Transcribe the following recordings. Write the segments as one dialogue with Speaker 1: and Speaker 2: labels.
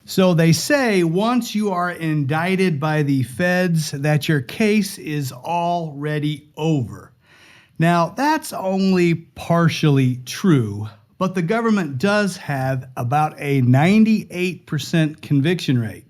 Speaker 1: So they say once you are indicted by the feds that your case is already over. Now, that's only partially true, but the government does have about a 98% conviction rate.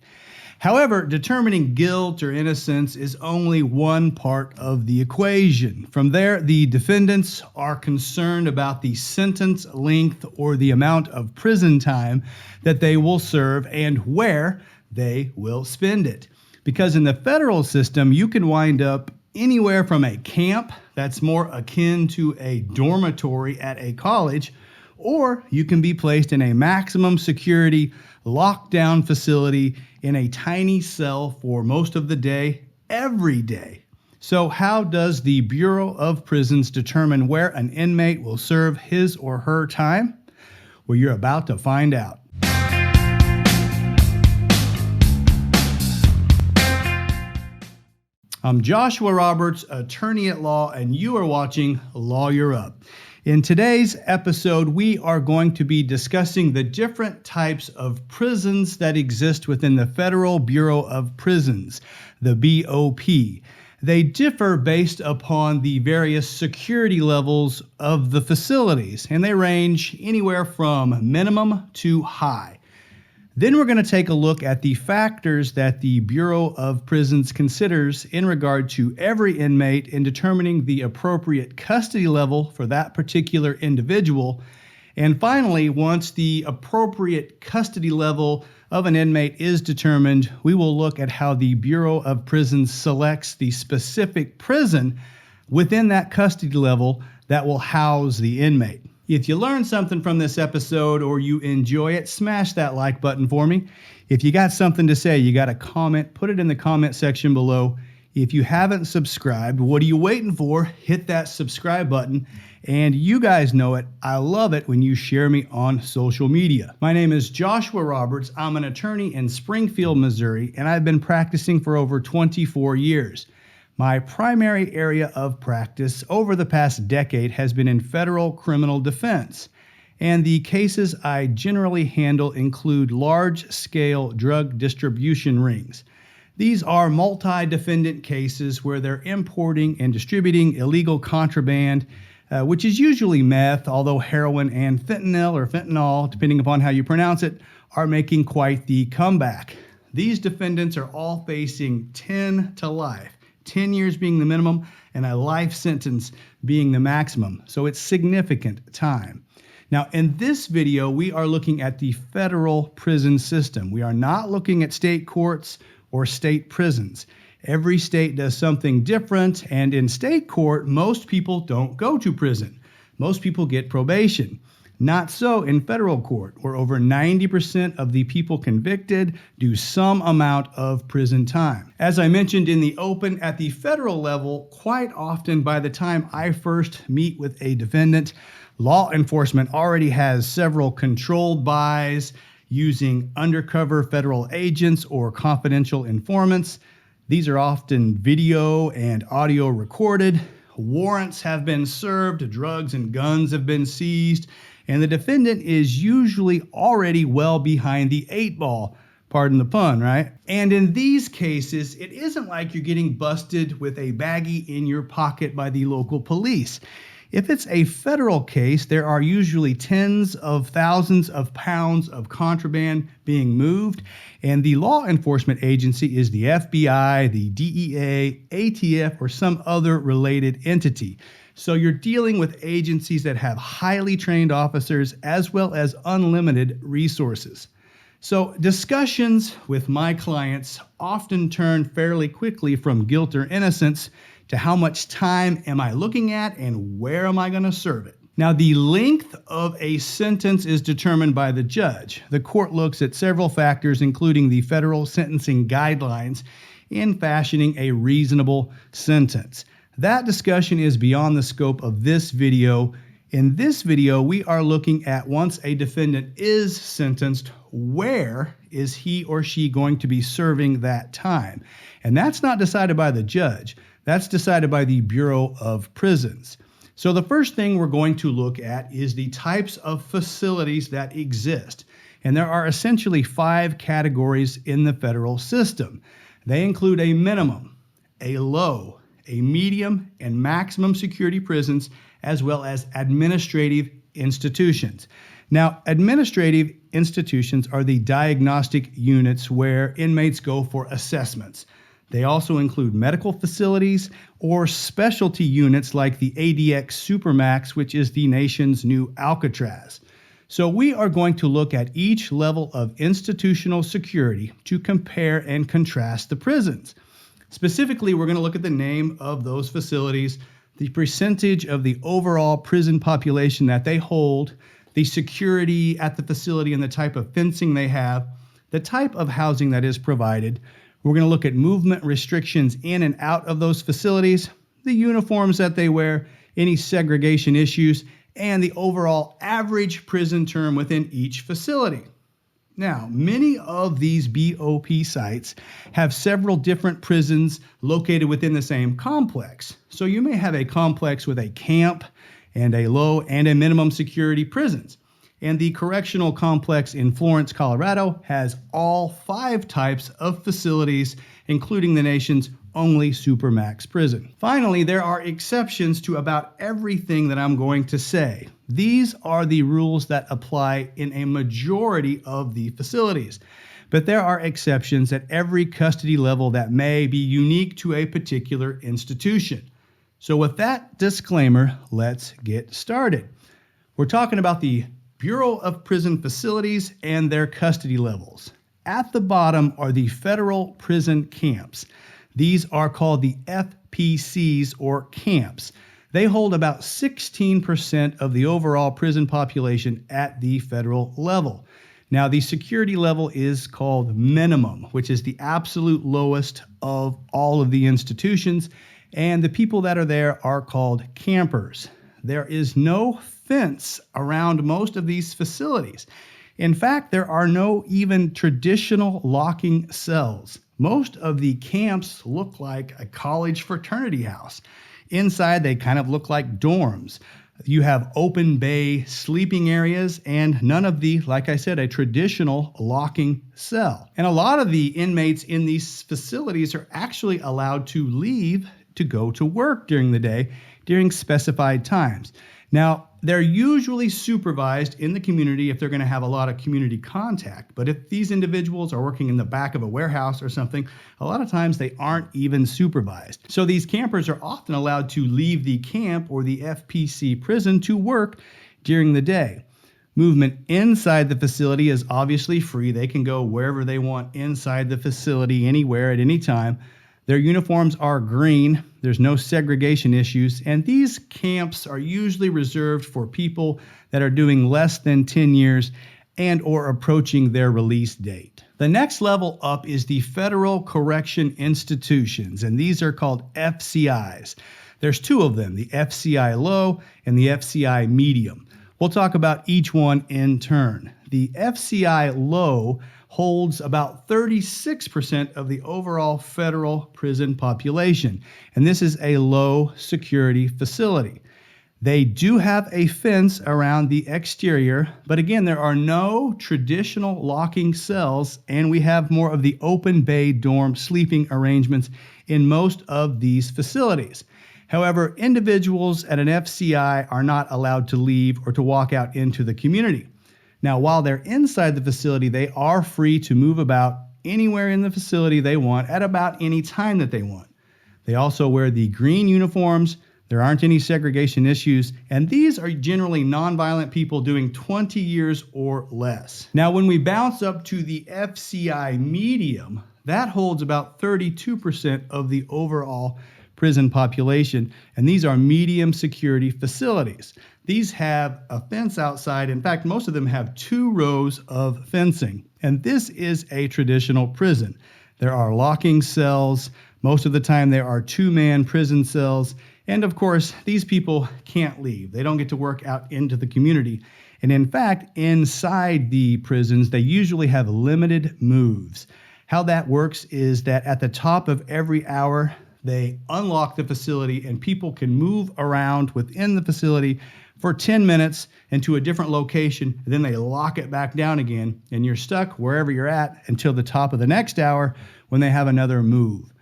Speaker 1: However, determining guilt or innocence is only one part of the equation. From there, the defendants are concerned about the sentence length or the amount of prison time that they will serve and where they will spend it. Because in the federal system, you can wind up anywhere from a camp that's more akin to a dormitory at a college, or you can be placed in a maximum security lockdown facility in a tiny cell for most of the day, every day. So how does the Bureau of Prisons determine where an inmate will serve his or her time? Well, you're about to find out. I'm Joshua Roberts, attorney at law, and you are watching Lawyer Up. In today's episode, we are going to be discussing the different types of prisons that exist within the Federal Bureau of Prisons, the BOP. They differ based upon the various security levels of the facilities, and they range anywhere from minimum to high. Then we're going to take a look at the factors that the Bureau of Prisons considers in regard to every inmate in determining the appropriate custody level for that particular individual. And finally, once the appropriate custody level of an inmate is determined, we will look at how the Bureau of Prisons selects the specific prison within that custody level that will house the inmate. If you learned something from this episode or you enjoy it, smash that like button for me. If you got something to say, you got a comment, put it in the comment section below. If you haven't subscribed, what are you waiting for? Hit that subscribe button. And you guys know it. I love it when you share me on social media. My name is Joshua Roberts. I'm an attorney in Springfield, Missouri, and I've been practicing for over 24 years. My primary area of practice over the past decade has been in federal criminal defense, and the cases I generally handle include large-scale drug distribution rings. These are multi-defendant cases where they're importing and distributing illegal contraband, which is usually meth, although heroin and fentanyl, depending upon how you pronounce it, are making quite the comeback. These defendants are all facing 10 to life. 10 years being the minimum and a life sentence being the maximum. So it's significant time. Now, in this video, we are looking at the federal prison system. We are not looking at state courts or state prisons. Every state does something different, and in state court, most people don't go to prison. Most people get probation. Not so in federal court, where over 90% of the people convicted do some amount of prison time. As I mentioned in the open, at the federal level, quite often by the time I first meet with a defendant, law enforcement already has several controlled buys using undercover federal agents or confidential informants. These are often video and audio recorded. Warrants have been served, drugs and guns have been seized, and the defendant is usually already well behind the 8-ball, pardon the pun, right? And in these cases, it isn't like you're getting busted with a baggie in your pocket by the local police. If it's a federal case, there are usually tens of thousands of pounds of contraband being moved, and the law enforcement agency is the FBI, the DEA, ATF, or some other related entity. So you're dealing with agencies that have highly trained officers as well as unlimited resources. So discussions with my clients often turn fairly quickly from guilt or innocence to how much time am I looking at and where am I going to serve it. Now, the length of a sentence is determined by the judge. The court looks at several factors, including the federal sentencing guidelines, in fashioning a reasonable sentence. That discussion is beyond the scope of this video. In this video, we are looking at once a defendant is sentenced, where is he or she going to be serving that time? And that's not decided by the judge. That's decided by the Bureau of Prisons. So the first thing we're going to look at is the types of facilities that exist. And there are essentially 5 categories in the federal system. They include a minimum, a low, a medium, and maximum security prisons, as well as administrative institutions. Now, administrative institutions are the diagnostic units where inmates go for assessments. They also include medical facilities or specialty units like the ADX Supermax, which is the nation's new Alcatraz. So we are going to look at each level of institutional security to compare and contrast the prisons. Specifically, we're going to look at the name of those facilities, the percentage of the overall prison population that they hold, the security at the facility and the type of fencing they have, the type of housing that is provided. We're going to look at movement restrictions in and out of those facilities, the uniforms that they wear, any segregation issues, and the overall average prison term within each facility. Now, many of these BOP sites have several different prisons located within the same complex. So you may have a complex with a camp and a low and a minimum security prisons. And the correctional complex in Florence, Colorado has all 5 types of facilities, including the nation's only Supermax prison. Finally, there are exceptions to about everything that I'm going to say. These are the rules that apply in a majority of the facilities. But there are exceptions at every custody level that may be unique to a particular institution. So with that disclaimer, let's get started. We're talking about the Bureau of Prison Facilities and their custody levels. At the bottom are the federal prison camps. These are called the FPCs or camps. They hold about 16% of the overall prison population at the federal level. Now, the security level is called minimum, which is the absolute lowest of all of the institutions, and the people that are there are called campers. There is no fence around most of these facilities. In fact, there are no even traditional locking cells. Most of the camps look like a college fraternity house. Inside, they kind of look like dorms. You have open bay sleeping areas and none of the, like I said, a traditional locking cell. And a lot of the inmates in these facilities are actually allowed to leave to go to work during the day during specified times. Now, they're usually supervised in the community if they're going to have a lot of community contact. But if these individuals are working in the back of a warehouse or something, a lot of times they aren't even supervised. So these campers are often allowed to leave the camp or the FPC prison to work during the day. Movement inside the facility is obviously free. They can go wherever they want inside the facility, anywhere at any time. Their uniforms are green. There's no segregation issues. And these camps are usually reserved for people that are doing less than 10 years and or approaching their release date. The next level up is the Federal Correction Institutions, and these are called FCIs. There's 2 of them, the Fci Low and the Fci Medium. We'll talk about each one in turn. The Fci Low holds about 36% of the overall federal prison population, and this is a low security facility. They do have a fence around the exterior, but again, there are no traditional locking cells, and we have more of the open bay dorm sleeping arrangements in most of these facilities. However, individuals at an FCI are not allowed to leave or to walk out into the community. Now, while they're inside the facility, they are free to move about anywhere in the facility they want at about any time that they want. They also wear the green uniforms. There aren't any segregation issues, and these are generally nonviolent people doing 20 years or less. Now, when we bounce up to the Fci Medium, that holds about 32% of the overall prison population, and these are medium security facilities. These have a fence outside. In fact, most of them have 2 rows of fencing, and this is a traditional prison. There are locking cells. Most of the time there are 2-man prison cells, and of course, these people can't leave. They don't get to work out into the community. And in fact, inside the prisons, they usually have limited moves. How that works is that at the top of every hour, They unlock the facility and people can move around within the facility for 10 minutes into a different location. And then they lock it back down again and you're stuck wherever you're at until the top of the next hour when they have another move.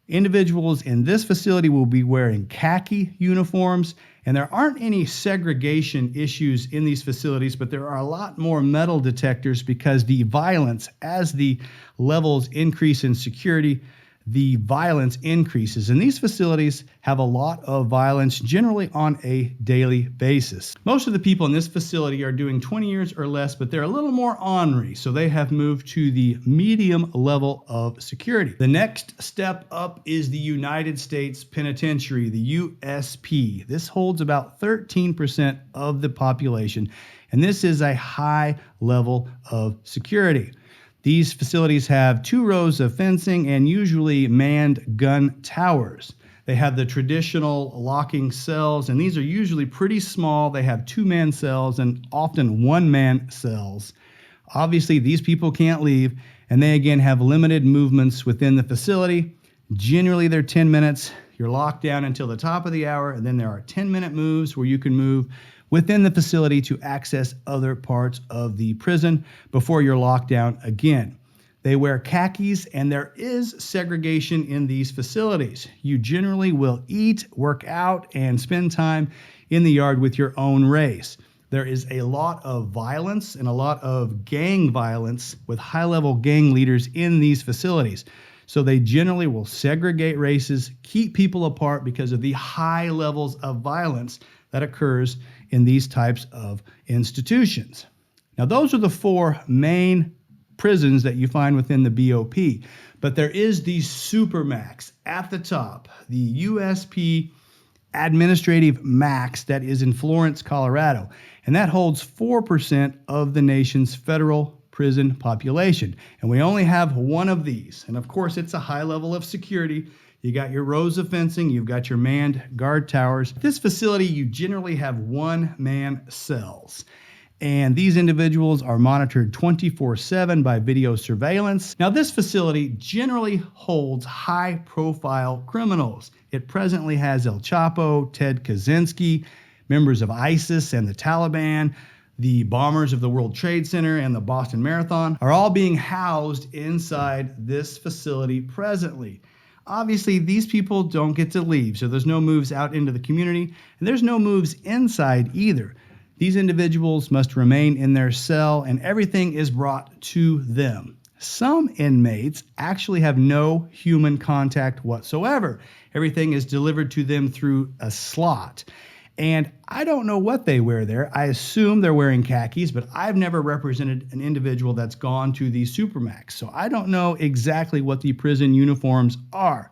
Speaker 1: Individuals in this facility will be wearing khaki uniforms, and there aren't any segregation issues in these facilities, but there are a lot more metal detectors because the violence, as the levels increase in security, the violence increases. And these facilities have a lot of violence generally on a daily basis. Most of the people in this facility are doing 20 years or less, but they're a little more ornery, so they have moved to the medium level of security. The next step up is the United States Penitentiary, the USP. This holds about 13% of the population, and this is a high level of security. These facilities have 2 rows of fencing and usually manned gun towers. They have the traditional locking cells, and these are usually pretty small. They have 2-man cells and often 1-man cells. Obviously, these people can't leave, and they again have limited movements within the facility. Generally, they're 10 minutes. You're locked down until the top of the hour, and then there are 10-minute moves where you can move within the facility to access other parts of the prison before you're locked down again. They wear khakis, and there is segregation in these facilities. You generally will eat, work out, and spend time in the yard with your own race. There is a lot of violence and a lot of gang violence with high-level gang leaders in these facilities. So they generally will segregate races, keep people apart because of the high levels of violence that occurs in these types of institutions. Now, those are the 4 main prisons that you find within the BOP, but there is the Supermax at the top, the USP Administrative Max that is in Florence, Colorado, and that holds 4% of the nation's federal prison population. And we only have one of these. And of course, it's a high level of security. You got your rows of fencing, you've got your manned guard towers. This facility, you generally have 1-man cells. And these individuals are monitored 24/7 by video surveillance. Now, this facility generally holds high-profile criminals. It presently has El Chapo, Ted Kaczynski, members of ISIS and the Taliban, the bombers of the World Trade Center and the Boston Marathon are all being housed inside this facility presently. Obviously, these people don't get to leave, so there's no moves out into the community, and there's no moves inside either. These individuals must remain in their cell, and everything is brought to them. Some inmates actually have no human contact whatsoever. Everything is delivered to them through a slot. And I don't know what they wear there. I assume they're wearing khakis, but I've never represented an individual that's gone to the Supermax. So I don't know exactly what the prison uniforms are.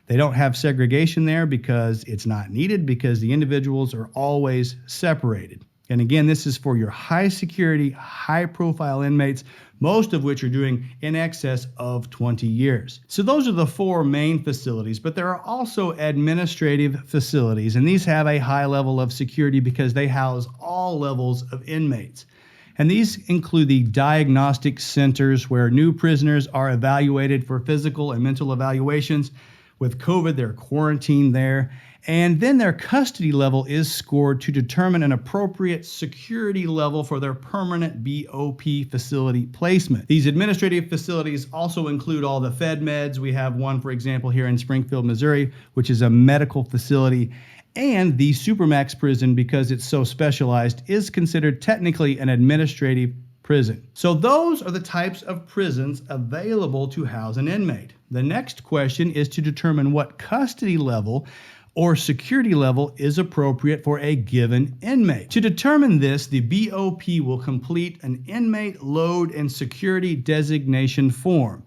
Speaker 1: They don't have segregation there because it's not needed, because the individuals are always separated. And again, this is for your high security, high profile inmates, most of which are doing in excess of 20 years. So those are the 4 main facilities, but there are also administrative facilities, and these have a high level of security because they house all levels of inmates. And these include the diagnostic centers where new prisoners are evaluated for physical and mental evaluations. With COVID, they're quarantined there. And then their custody level is scored to determine an appropriate security level for their permanent BOP facility placement. These administrative facilities also include all the fed meds. We have one, for example, here in Springfield, Missouri, which is a medical facility. And the Supermax prison, because it's so specialized, is considered technically an administrative prison. So those are the types of prisons available to house an inmate. The next question is to determine what custody level or security level is appropriate for a given inmate. To determine this, the BOP will complete an inmate load and security designation form.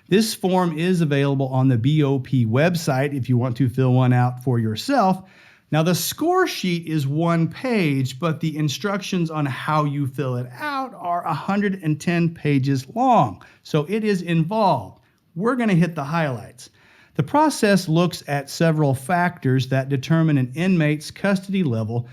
Speaker 1: This form is available on the BOP website if you want to fill one out for yourself. Now, the score sheet is 1 page, but the instructions on how you fill it out are 110 pages long, so it is involved. We're going to hit the highlights. The process looks at several factors that determine an inmate's custody level,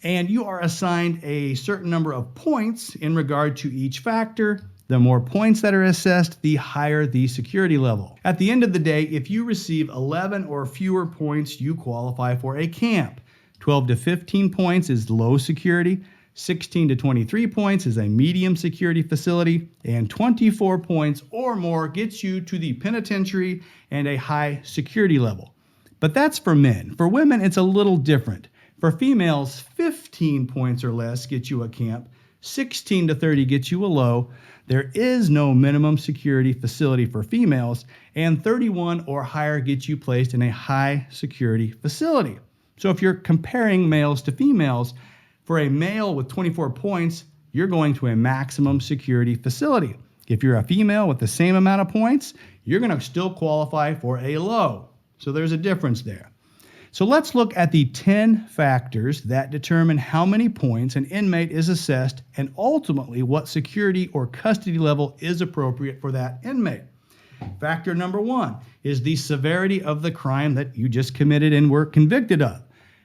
Speaker 1: and you are assigned a certain number of points in regard to each factor. The more points that are assessed, the higher the security level. At the end of the day, if you receive 11 or fewer points, you qualify for a camp. 12 to 15 points is low security. 16 to 23 points is a medium security facility, and 24 points or more gets you to the penitentiary and a high security level. But that's for men. For women, it's a little different. For females, 15 points or less gets you a camp, 16 to 30 gets you a low. There is no minimum security facility for females, and 31 or higher gets you placed in a high security facility. So if you're comparing males to females, for a male with 24 points, you're going to a maximum security facility. If you're a female with the same amount of points, you're going to still qualify for a low. So there's a difference there. So let's look at the 10 factors that determine how many points an inmate is assessed and ultimately what security or custody level is appropriate for that inmate. Factor number 1 is the severity of the crime that you just committed and were convicted of.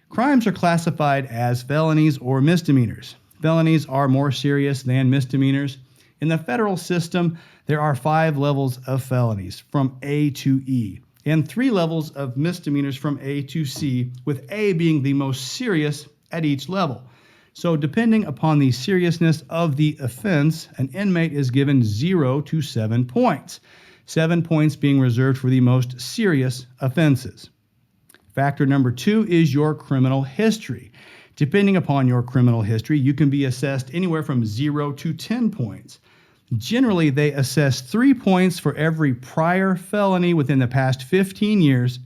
Speaker 1: Crimes are classified as felonies or misdemeanors. Felonies are more serious than misdemeanors. In the federal system, there are 5 levels of felonies from A to E, and 3 levels of misdemeanors from A to C, with A being the most serious at each level. So depending upon the seriousness of the offense, an inmate is given 0 to 7 points, 7 points being reserved for the most serious offenses. Factor number 2 is your criminal history. Depending upon your criminal history, you can be assessed anywhere from 0 to 10 points. Generally, they assess 3 points for every prior felony within the past 15 years,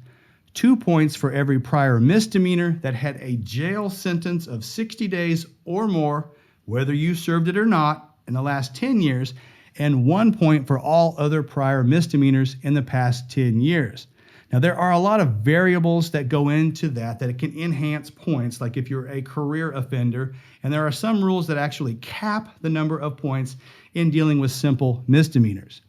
Speaker 1: 2 points for every prior misdemeanor that had a jail sentence of 60 days or more, whether you served it or not, in the last 10 years, and 1 point for all other prior misdemeanors in the past 10 years. Now, there are a lot of variables that go into that it can enhance points, like if you're a career offender, and there are some rules that actually cap the number of points in dealing with simple misdemeanors.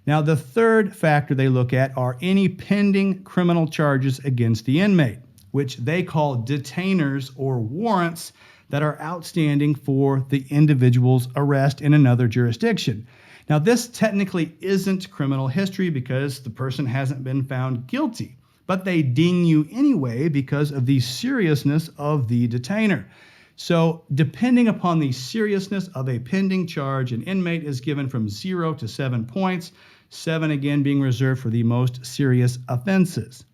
Speaker 1: Now, the third factor they look at are any pending criminal charges against the inmate, which they call detainers or warrants that are outstanding for the individual's arrest in another jurisdiction. Now, this technically isn't criminal history because the person hasn't been found guilty, but they ding you anyway because of the seriousness of the detainer. So depending upon the seriousness of a pending charge, an inmate is given from 0 to 7 points, 7 again being reserved for the most serious offenses.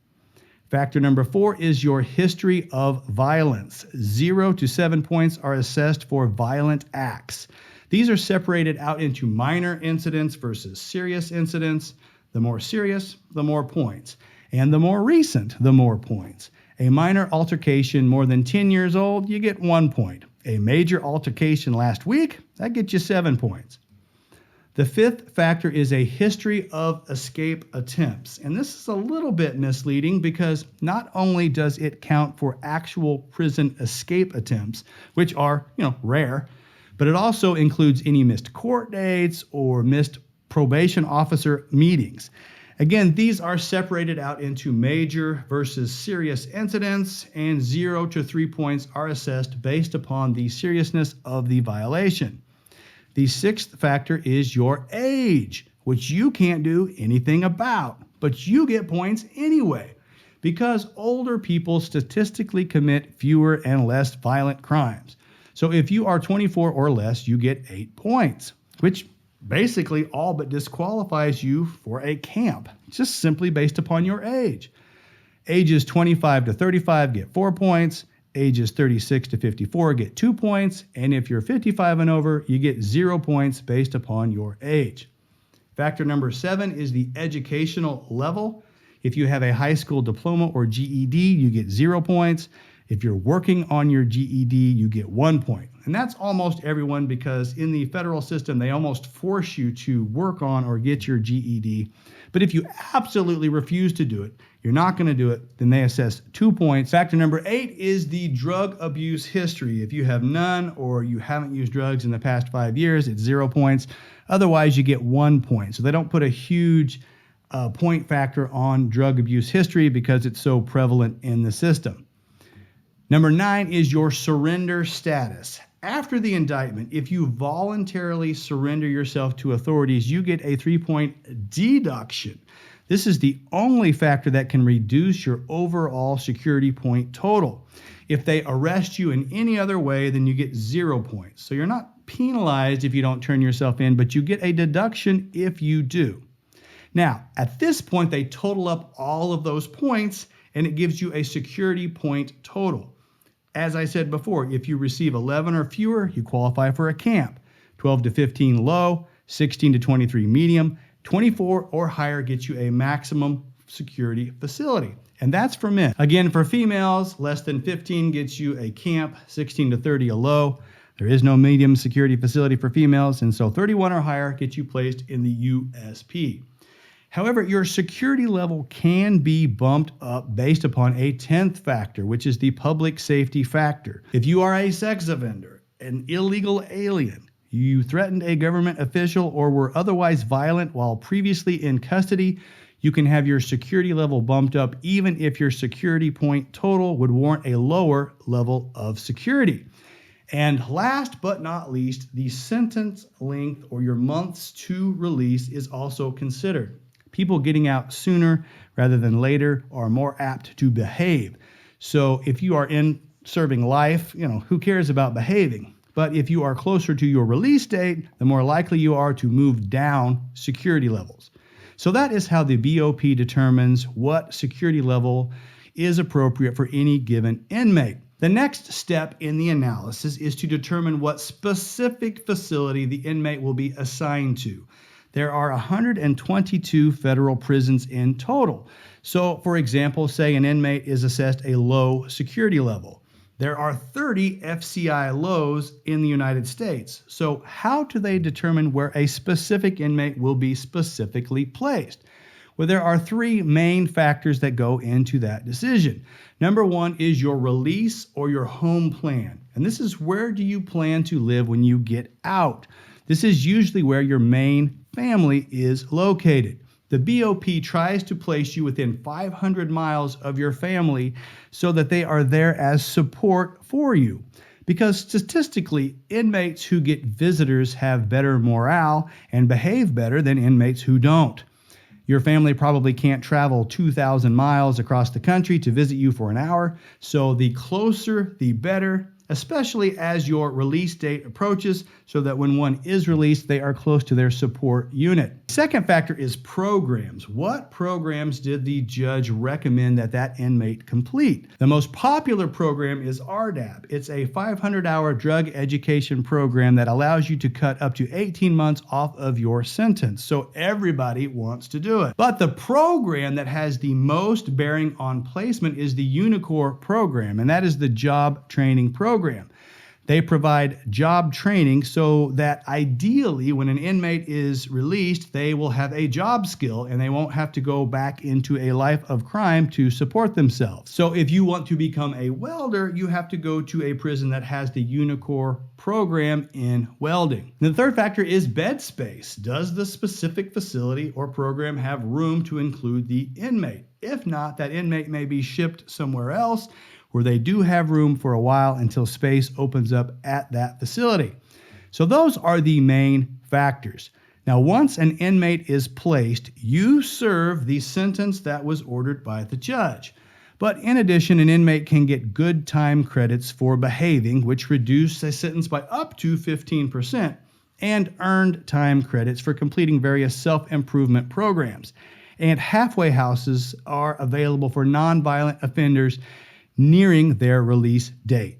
Speaker 1: Factor number 4 is your history of violence. 0 to 7 points are assessed for violent acts. These are separated out into minor incidents versus serious incidents. The more serious, the more points. And the more recent, the more points. A minor altercation more than 10 years old, you get 1 point. A major altercation last week, that gets you 7 points. The fifth factor is a history of escape attempts. And this is a little bit misleading because not only does it count for actual prison escape attempts, which are, rare, but it also includes any missed court dates or missed probation officer meetings. Again, these are separated out into major versus serious incidents, and 0 to 3 points are assessed based upon the seriousness of the violation. The sixth factor is your age, which you can't do anything about, but you get points anyway, because older people statistically commit fewer and less violent crimes. So if you are 24 or less, you get 8 points, which basically all but disqualifies you for a camp, just simply based upon your age. Ages 25 to 35 get 4 points. Ages 36 to 54 get 2 points. And if you're 55 and over, you get 0 points based upon your age. Factor number 7 is the educational level. If you have a high school diploma or GED, you get 0 points. If you're working on your GED, you get 1 point. And that's almost everyone, because in the federal system, they almost force you to work on or get your GED. But if you absolutely refuse to do it, you're not going to do it, then they assess 2 points. Factor number 8 is the drug abuse history. If you have none or you haven't used drugs in the past 5 years, it's 0 points. Otherwise, you get 1 point. So they don't put a huge point factor on drug abuse history because it's so prevalent in the system. Number 9 is your surrender status. After the indictment, if you voluntarily surrender yourself to authorities, you get a 3-point deduction. This is the only factor that can reduce your overall security point total. If they arrest you in any other way, then you get 0 points. So you're not penalized if you don't turn yourself in, but you get a deduction if you do. Now, at this point, they total up all of those points, and it gives you a security point total. As I said before, if you receive 11 or fewer, you qualify for a camp. 12 to 15 low, 16 to 23 medium, 24 or higher gets you a maximum security facility. And that's for men. Again, for females, less than 15 gets you a camp, 16 to 30 a low. There is no medium security facility for females, and so 31 or higher gets you placed in the USP. However, your security level can be bumped up based upon a 10th factor, which is the public safety factor. If you are a sex offender, an illegal alien, you threatened a government official, or were otherwise violent while previously in custody, you can have your security level bumped up even if your security point total would warrant a lower level of security. And last but not least, the sentence length or your months to release is also considered. People getting out sooner rather than later are more apt to behave. So if you are in serving life, who cares about behaving? But if you are closer to your release date, the more likely you are to move down security levels. So that is how the BOP determines what security level is appropriate for any given inmate. The next step in the analysis is to determine what specific facility the inmate will be assigned to. There are 122 federal prisons in total. So, for example, say an inmate is assessed a low security level. There are 30 Fci Lows in the United States. So how do they determine where a specific inmate will be specifically placed? Well, there are 3 main factors that go into that decision. Number 1 is your release or your home plan. And this is where do you plan to live when you get out? This is usually where your main family is located. The BOP tries to place you within 500 miles of your family so that they are there as support for you. Because statistically, inmates who get visitors have better morale and behave better than inmates who don't. Your family probably can't travel 2,000 miles across the country to visit you for an hour, so the closer, the better, especially as your release date approaches, so that when one is released, they are close to their support unit. Second factor is programs. What programs did the judge recommend that inmate complete? The most popular program is RDAP. It's a 500-hour drug education program that allows you to cut up to 18 months off of your sentence. So everybody wants to do it. But the program that has the most bearing on placement is the UNICOR program, and that is the job training program. They provide job training so that ideally when an inmate is released, they will have a job skill and they won't have to go back into a life of crime to support themselves. So if you want to become a welder, you have to go to a prison that has the UNICOR program in welding. The third factor is bed space. Does the specific facility or program have room to include the inmate? If not, that inmate may be shipped somewhere else where they do have room for a while until space opens up at that facility. So those are the main factors. Now, once an inmate is placed, you serve the sentence that was ordered by the judge. But in addition, an inmate can get good time credits for behaving, which reduce a sentence by up to 15%, and earned time credits for completing various self-improvement programs. And halfway houses are available for nonviolent offenders nearing their release date.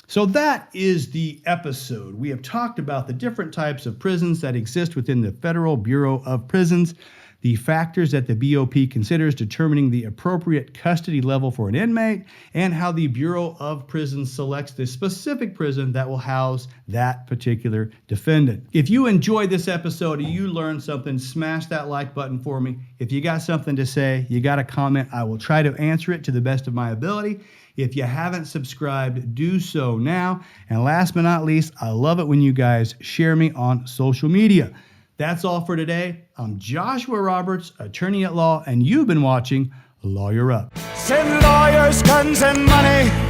Speaker 1: So that is the episode. We have talked about the different types of prisons that exist within the Federal Bureau of Prisons, the factors that the BOP considers determining the appropriate custody level for an inmate, and how the Bureau of Prisons selects the specific prison that will house that particular defendant. If you enjoyed this episode or you learned something, smash that like button for me. If you got something to say, you got a comment, I will try to answer it to the best of my ability. If you haven't subscribed, do so now. And last but not least, I love it when you guys share me on social media. That's all for today. I'm Joshua Roberts, attorney at law, and you've been watching Lawyer Up.
Speaker 2: Send lawyers, guns, and money.